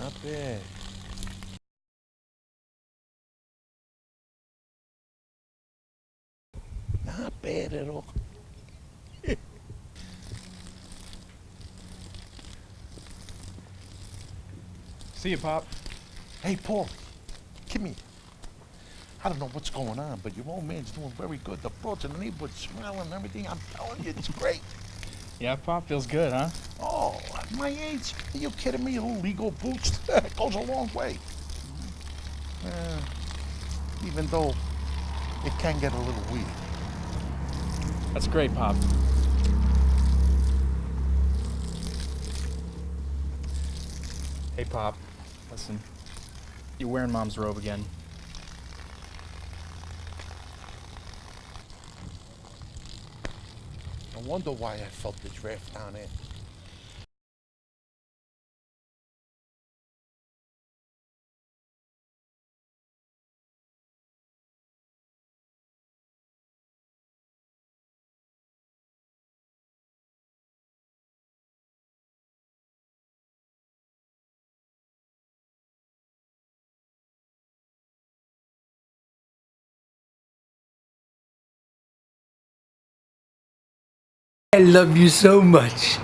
Not bad. Not bad at all. See you, Pop. Hey, Paul, come here. I don't know what's going on, but your old man's doing very good. The broads in the neighborhood smiling and everything. I'm telling you, it's great. Yeah, Pop, feels good, huh? Oh, at my age, are you kidding me? A little legal boost goes a long way. Even though it can get a little weird. That's great, Pop. Hey, Pop, listen. You're wearing Mom's robe again. I wonder why I felt the draft down there. I love you so much.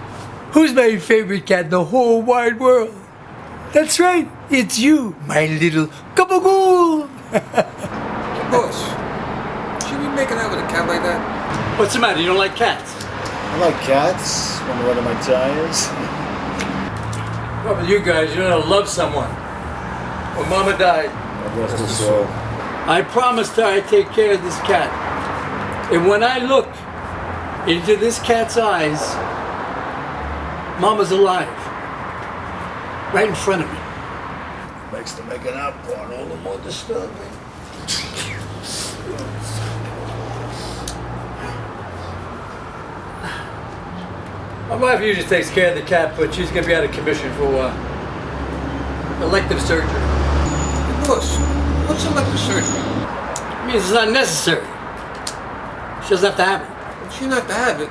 Who's my favorite cat in the whole wide world? That's right, it's you, my little Gabagoul. Boss, should we be making out with a cat like that? What's the matter? You don't like cats? I like cats. Want to run on my tires? Well, with you guys, you know how to love someone. When Mama died, God rest her soul. I promised her I'd take care of this cat. And when I look into this cat's eyes, Mama's alive. Right in front of me. Makes the making out part all the more disturbing. My wife usually takes care of the cat, but she's gonna be out of commission for a while. Elective surgery. Boss, what's elective surgery? It means it's not necessary. She doesn't have to have it. If she doesn't have to have it,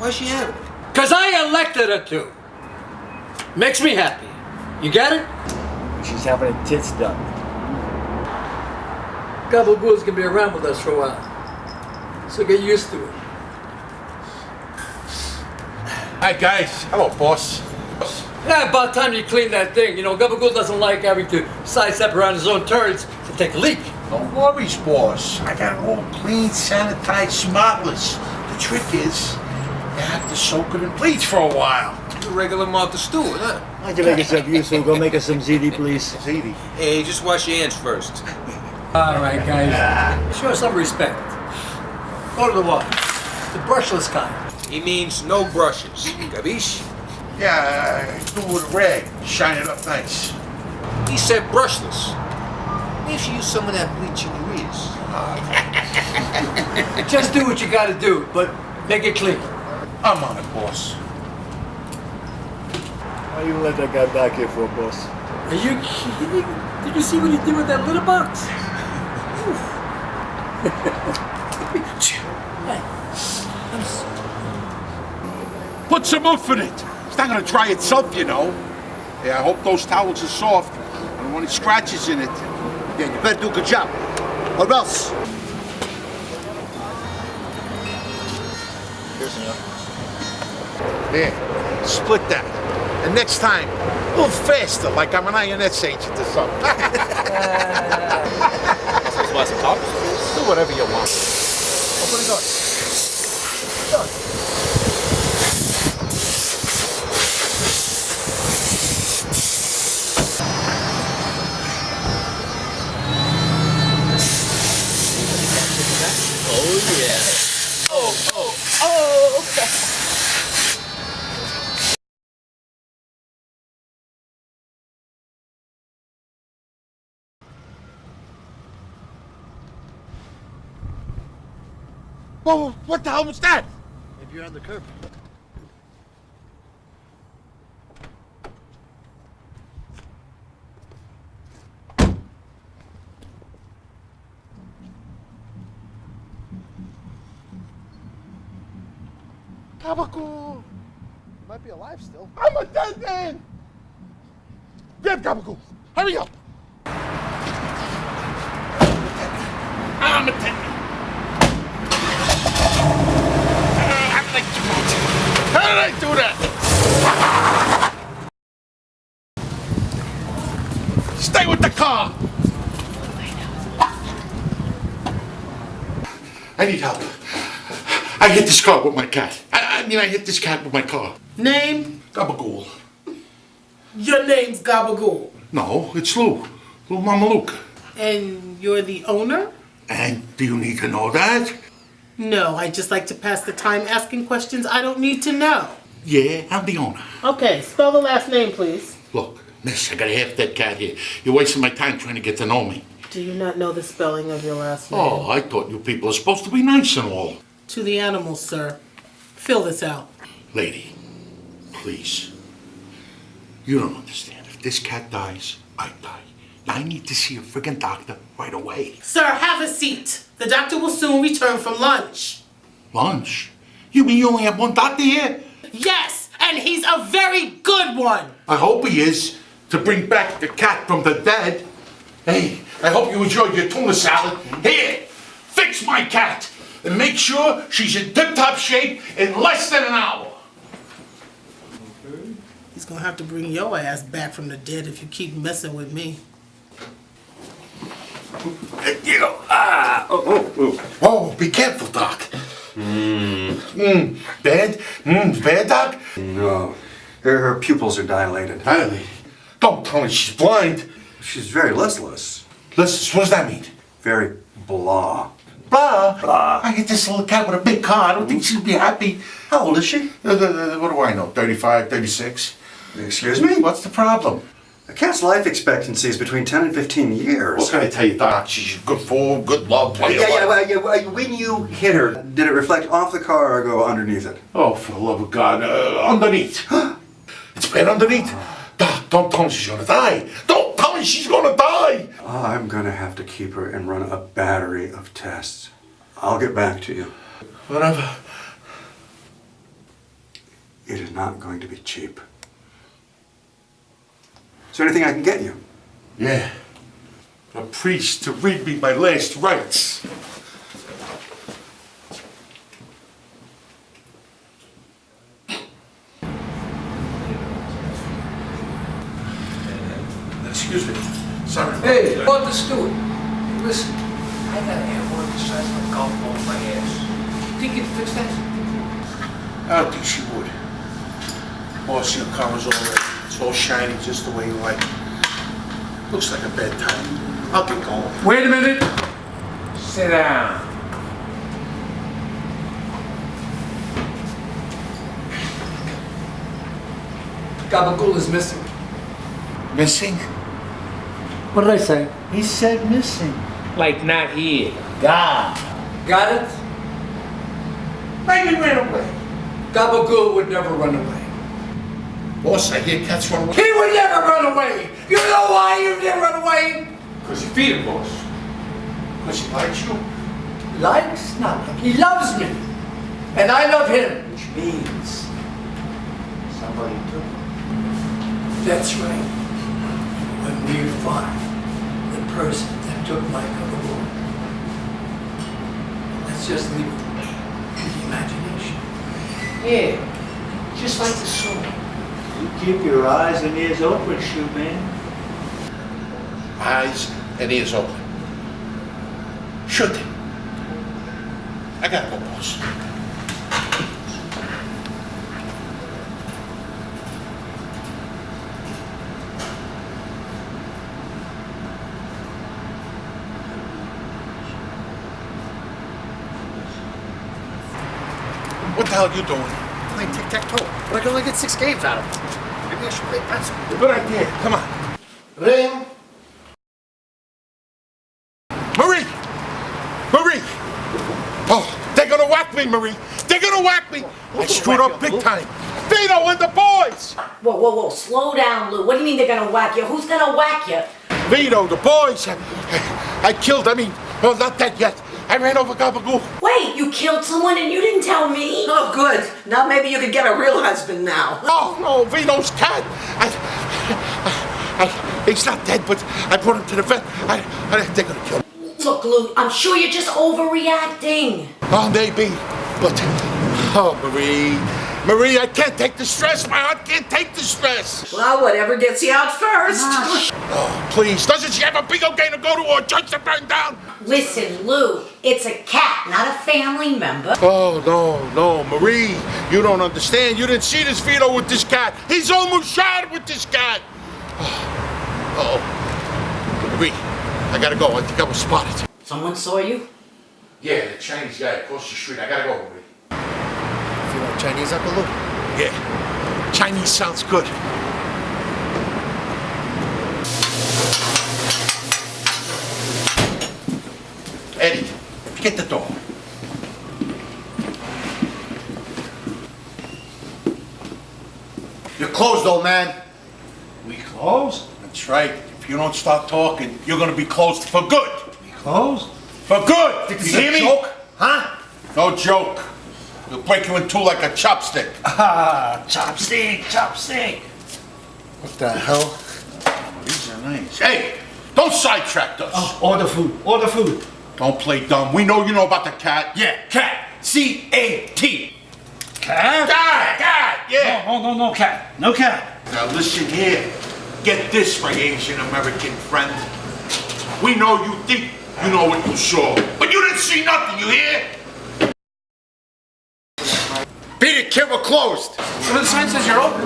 why is she having it? Because I elected her to. Makes me happy. You get it? She's having her tits done. Gabagoul's gonna be around with us for a while. So get used to it. Hi, guys. Hello, boss. Yeah, about time you clean that thing. You know, Gabagoul doesn't like having to sidestep around his own turds to take a leak. No worries, boss. I got it all clean, sanitized, spotless. The trick is, you have to soak it in bleach for a while. You're a regular Martha Stewart, huh? Why'd you make yourself useful? Go make us some ziti, please. Ziti. Hey, just wash your hands first. All right, guys. Show us some respect. Go to the water. The brushless kind. He means no brushes. Gabish? Yeah, do it with a rag. Shine it up nice. He said brushless. Maybe you should use some of that bleach in your ears. Just do what you gotta do, but make it clean. I'm on it, boss. Why you let that guy back here for, boss? Are you kidding? Did you see what he did with that litter box? Put some oomph in it. It's not gonna dry itself, you know. Yeah, I hope those towels are soft. I don't want any scratches in it. Yeah, you better do a good job. Or else. There, split that. And next time, a little faster, like I'm an INS agent or something. Want some Pop? Do whatever you want. Open it up. Whoa, what the hell was that? Maybe you're on the curb. Gabagoul. You might be alive still. I'm a dead man. Grab Gabagoul. Hurry up. I'm attending. How did I do that? How did I do that? Stay with the car. I need help. I hit this car with my cat. I hit this cat with my car. Name? Gabagoul. Your name's Gabagoul. No, it's Lou. Lou Mama Luke. And you're the owner? And do you need to know that? No, I just like to pass the time asking questions I don't need to know. Yeah, I'm the owner. Okay, spell the last name, please. Look, miss, I got a half-dead cat here. You're wasting my time trying to get to know me. Do you not know the spelling of your last name? Oh, I thought you people are supposed to be nice and all. To the animals, sir. Fill this out. Lady, please. You don't understand. If this cat dies, I die. I need to see a friggin' doctor right away. Sir, have a seat. The doctor will soon return from lunch. Lunch? You mean you only have one doctor here? Yes, and he's a very good one. I hope he is, to bring back the cat from the dead. Hey, I hope you enjoyed your tuna salad. Here, fix my cat and make sure she's in tip-top shape in less than an hour. He's gonna have to bring your ass back from the dead if you keep messing with me. Oh, be careful, Doc. Bad? Bad, Doc? No, her pupils are dilated. Dilate. Don't tell me she's blind. She's very listless. Listen, what does that mean? Very blah. Blah. Blah. I hit this little cat with a big car. I don't think she'd be happy. How old is she? What do I know? 35, 36? Excuse me? What's the problem? A cat's life expectancy is between 10 and 15 years. What can I tell you, Doc? She's good food, good love. When you hit her, did it reflect off the car or go underneath it? Oh, for the love of God, underneath. It's bad underneath. Doc, don't tell me she's gonna die. Don't tell me she's gonna die. I'm gonna have to keep her and run a battery of tests. I'll get back to you. Whatever. It is not going to be cheap. Is there anything I can get you? Yeah. A priest to read me my last rites. Excuse me. Sorry. Hey, Arthur Stewart. Listen, I got a hammer the size of a golf ball in my ass. Think you can fix that? I don't think she would. Boss, your car was all ready. It's all shiny just the way you like it. Looks like a bad time. I'll get going. Wait a minute. Sit down. Gabagoul is missing. Missing? What did I say? He said missing. Like not here. Gone. Got it? Maybe ran away. Gabagoul would never run away. Boss, I hear cats run away. He would never run away! You know why he would never run away? Because you feed him, boss. Because he likes you. Likes? Not like he loves me. And I love him. Which means Somebody took him. that's right. When we find the person that took my Gabagoul, let's just leave it to the imagination. Yeah, just like the song. You keep your eyes and ears open, shoe man. Eyes and ears open. Sure thing. I gotta go, boss. What the hell are you doing? Playing tic-tac-toe. But I can only get 6 games out of it. Maybe I should play pencil. Good idea. Come on. Ring. Marie! Marie! Oh, they're gonna whack me, Marie. They're gonna whack me. I screwed up big time. Vito and the boys! Whoa, whoa, whoa, slow down, Lou. What do you mean they're gonna whack you? Who's gonna whack you? Vito, the boys. I killed, well, not that yet. I ran over Gabagoul. Wait, you killed someone and you didn't tell me? Oh, good. Now maybe you could get a real husband now. No, Vito's cat. He's not dead, but I brought him to the vet. They're gonna kill him. Look, Lou, I'm sure you're just overreacting. Oh, maybe, but oh, Marie, I can't take the stress. My heart can't take the stress. Well, whatever gets you out first. Oh, please, doesn't she have a bingo game to go to or a church to burn down? Listen, Lou, it's a cat, not a family member. Oh, no, Marie, you don't understand. You didn't see this Vito with this cat. He's almost shot with this cat. Oh, Marie, I gotta go. I think I was spotted. Someone saw you? Yeah, the Chinese guy across the street. I gotta go, Marie. Feel like Chinese, Uncle Lou? Yeah, Chinese sounds good. Eddie, get the door. You're closed, old man. We closed? That's right. If you don't start talking, you're gonna be closed for good. We closed? For good! Think You this is hear a me? joke? Huh? No joke. We'll break you in two like a chopstick. Ah, chopstick. What the hell? These are nice. Hey, don't sidetrack us. Oh, order food. Don't play dumb. We know you know about the cat. Yeah, cat. C-A-T. Cat, yeah. No cat. No cat. Now listen here. Get this, my Asian American friend. We know you think you know what you saw, but you didn't see nothing, you hear? Beat it, kid, we're closed. So the sign says you're open.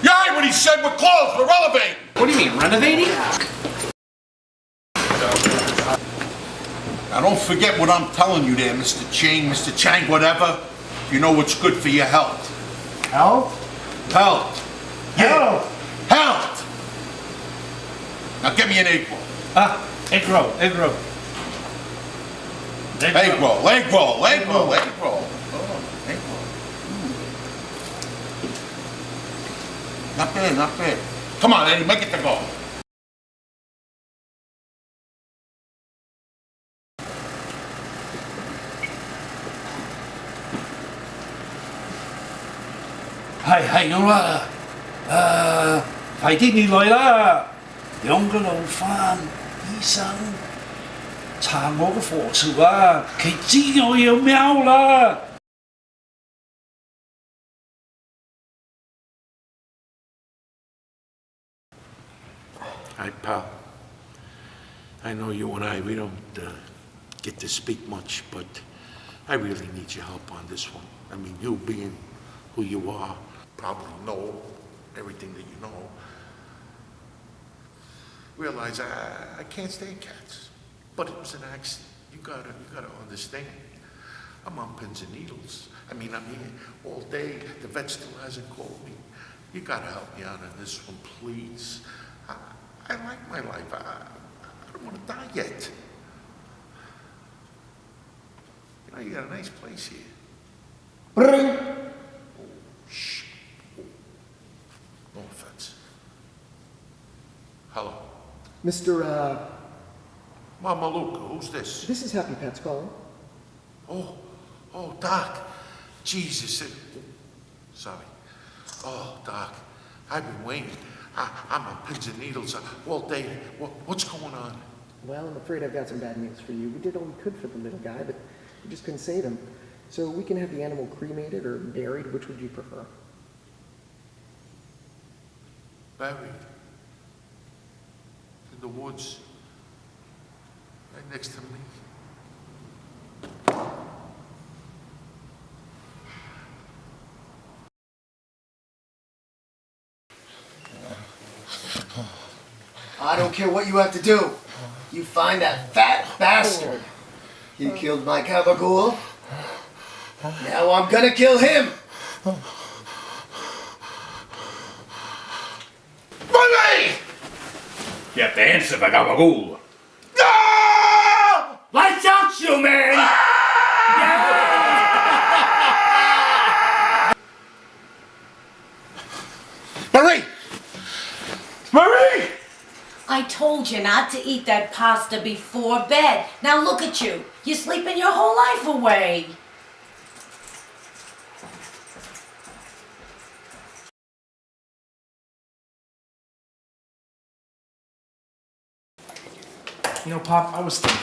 Yeah, when he said we're closed, we're elevating. What do you mean, renovating? Now don't forget what I'm telling you there, Mr. Ching, Mr. Chang, whatever. You know what's good for your health. Health? Health. Yeah. Health. Now get me an egg roll. Egg roll. Egg roll. Oh, egg roll. Not bad. Come on, Eddie, make it to go.係咁啦，快啲你來啦！兩個老番醫生查我個貨潮啊，佢知我要喵啦！ Hi, pal. I know you and we don't get to speak much, but I really need your help on this one. I mean, you being who you are, probably know everything that you know. Realize I can't stand cats, but it was an accident. You gotta understand. I'm on pins and needles. I mean, I'm here all day. The vet still hasn't called me. You gotta help me out on this one, please. I like my life. I don't want to die yet. You know, you got a nice place here. Oh, shit. No offense. Hello. Mr. Mama Luca, who's this? This is Happy Pets calling. Oh, Doc. Jesus. Sorry. Oh, Doc. I've been waiting. I'm on pins and needles all day. What's going on? Well, I'm afraid I've got some bad news for you. We did all we could for the little guy, but we just couldn't save him. So we can have the animal cremated or buried. Which would you prefer? Buried. In the woods. Right next to me. I don't care what you have to do. You find that fat bastard. He killed my Gabagoul. Now I'm gonna kill him. Money! You have to answer for Gabagoul. No! Lights out, you man! Marie! Marie! I told you not to eat that pasta before bed. Now look at you. You're sleeping your whole life away. You know, Pop, I was thinking,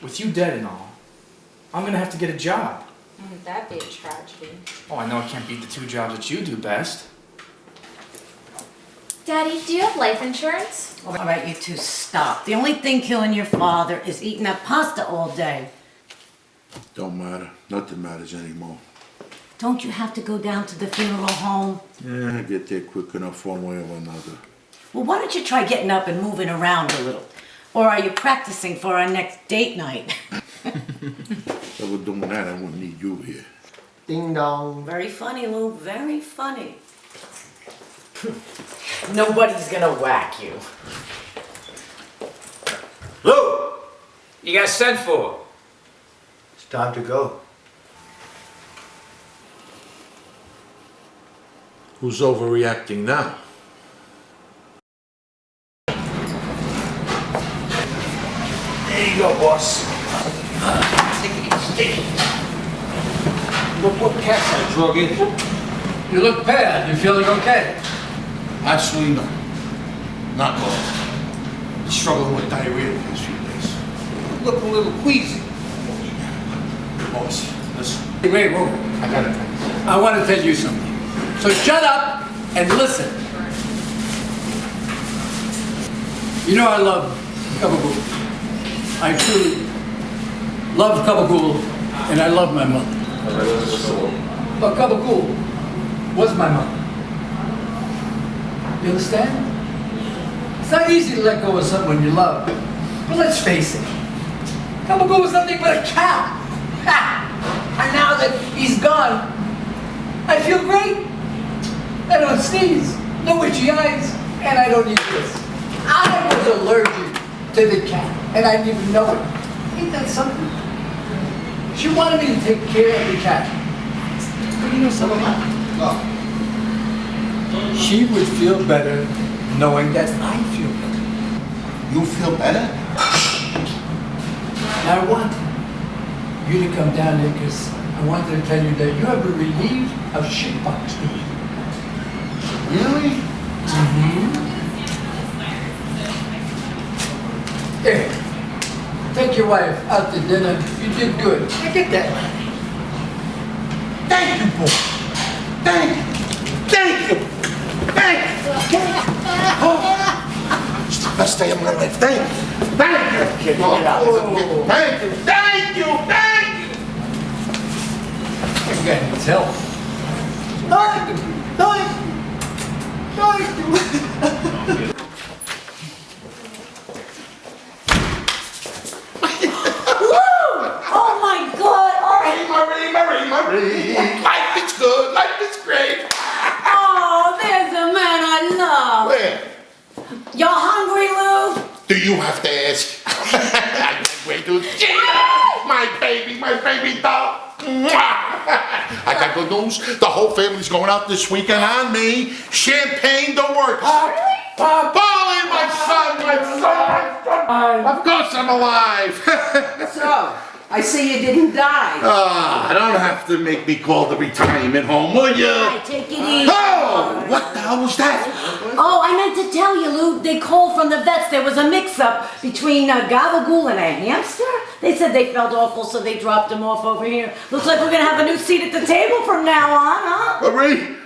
with you dead and all, I'm gonna have to get a job. Wouldn't that be a tragedy? Oh, I know I can't beat the 2 jobs that you do best. Daddy, do you have life insurance? All right, you two, stop. The only thing killing your father is eating that pasta all day. Don't matter. Nothing matters anymore. Don't you have to go down to the funeral home? Yeah, I get there quick enough one way or another. Well, why don't you try getting up and moving around a little? Or are you practicing for our next date night? If I were doing that, I wouldn't need you here. Ding dong. Very funny, Lou. Very funny. Nobody's gonna whack you. Lou! You got sent for. It's time to go. Who's overreacting now? There you go, boss. Take it easy. Look what cats I drug in. You look pale. You feeling okay? Actually, no. Not all. Struggling with diarrhea these few days. You look a little queasy. Boss, listen. Wait, whoa. I gotta tell you. I want to tell you something. So shut up and listen. You know I love Gabagoul. I truly love Gabagoul, and I love my mother. But Gabagoul was my mother. You understand? It's not easy to let go of someone you love. But let's face it, Gabagoul was nothing but a cow. Ha! And now that he's gone, I feel great. I don't sneeze, no itchy eyes, and I don't need this. I was allergic to the cat, and I didn't even know it. Ain't that something? She wanted me to take care of the cat. But you know something? She would feel better knowing that I feel better. You feel better? I want you to come down here because I wanted to tell you that you have been relieved of shitbox duty. Really? Mm-hmm. Here, take your wife out to dinner. You did good. I get that. Thank you, boy. Thank you. Thank you. Thank you. Oh, it's the best day of my life. Thank you. Thank you. Oh, thank you. Thank you. Thank you. You got to tell. Oh my God! Marie. Life is good. Life is great. Oh, there's a man I love. Where? You're hungry, Lou? Do you have to ask? I can't wait to see you. My baby doll. I got good news. The whole family's going out this weekend on me. Champagne the works. Polly, my son. Of course I'm alive. So, I see you didn't die. Don't have to make me call the retirement home, will you? Alright, take it easy. Oh, what the hell was that? Oh, I meant to tell you, Lou, they called from the vets. There was a mix-up between Gabagoul and a hamster. They said they felt awful, so they dropped him off over here. Looks like we're gonna have a new seat at the table from now on, huh? Marie!